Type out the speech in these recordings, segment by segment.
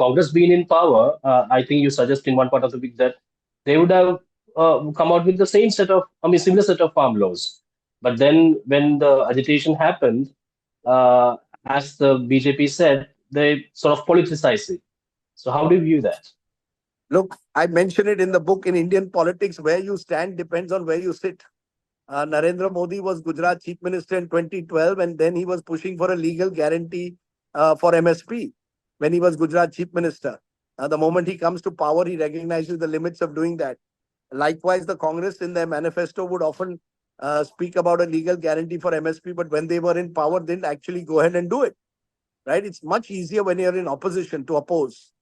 Congress been in power, I think you suggest in one part of the week that they would have come out with the same set of, I mean, similar set of farm laws. But then when the agitation happened, uh, as the BJP said, they sort of politicized it. So how do you view that? Look, I mentioned it in the book. In Indian politics, where you stand depends on where you sit. Narendra Modi was Gujarat Chief Minister in 2012, and then he was pushing for a legal guarantee for MSP when he was Gujarat Chief Minister. The moment he comes to power, he recognizes the limits of doing that. Likewise, the Congress in their manifesto would often speak about a legal guarantee for MSP, but when they were in power, didn't actually go ahead and do it. Right? It's much easier when you're in opposition to oppose.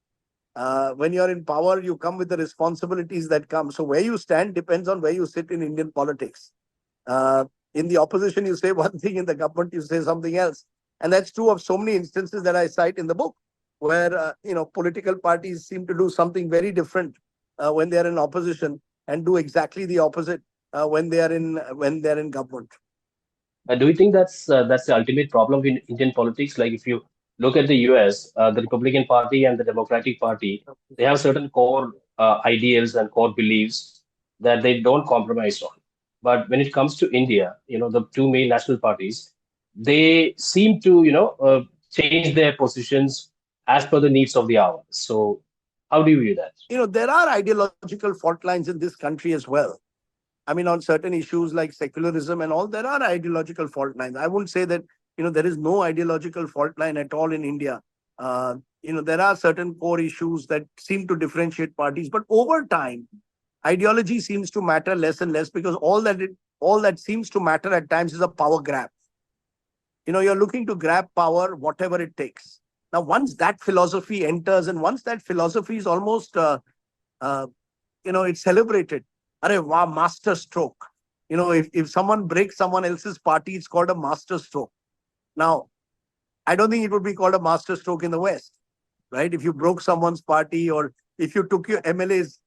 When you're in power, you come with the responsibilities that come. So where you stand depends on where you sit in Indian politics. Uh, in the opposition, you say one thing; in the government, you say something else. And that's true of so many instances that I cite in the book, where political parties seem to do something very different when they are in opposition, and do exactly the opposite when they're in government. Do you think that's the ultimate problem in Indian politics? Like if you look at the US, the Republican Party and the Democratic Party, they have certain core ideals and core beliefs that they don't compromise on. But when it comes to India, the two main national parties, they seem to, change their positions as per the needs of the hour. So how do you view that? There are ideological fault lines in this country as well. I mean, on certain issues like secularism and all, there are ideological fault lines. I wouldn't say that, there is no ideological fault line at all in India. There are certain core issues that seem to differentiate parties, but over time, ideology seems to matter less and less because all that seems to matter at times is a power grab. You're looking to grab power, whatever it takes. Now, once that philosophy enters and once that philosophy is almost, uh, it's celebrated. Arey, wow, master stroke. If someone breaks someone else's party, it's called a master stroke. Now, I don't think it would be called a master stroke in the West, right? If you broke someone's party or if you took your MLAs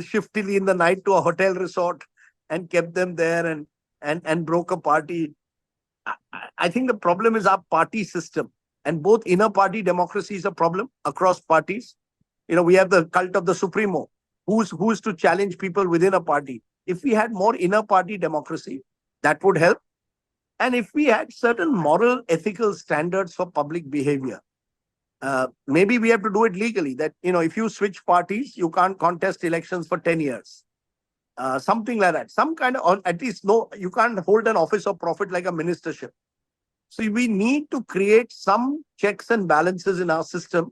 shiftily in the night to a hotel resort and kept them there and broke a party. I think the problem is our party system, and both inner party democracy is a problem across parties. We have the cult of the supremo, who's to challenge people within a party. If we had more inner party democracy, that would help. And if we had certain moral, ethical standards for public behavior, maybe we have to do it legally. That if you switch parties, you can't contest elections for 10 years. Something like that. Some kind of, or at least no, you can't hold an office of profit like a ministership. So we need to create some checks and balances in our system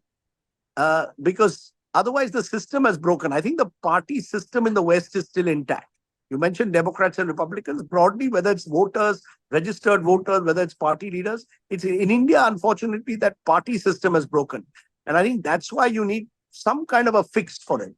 because otherwise the system has broken. I think the party system in the West is still intact. You mentioned Democrats and Republicans. Broadly, whether it's voters, registered voters, whether it's party leaders, it's in India, unfortunately, that party system has broken. And I think that's why you need some kind of a fix for it.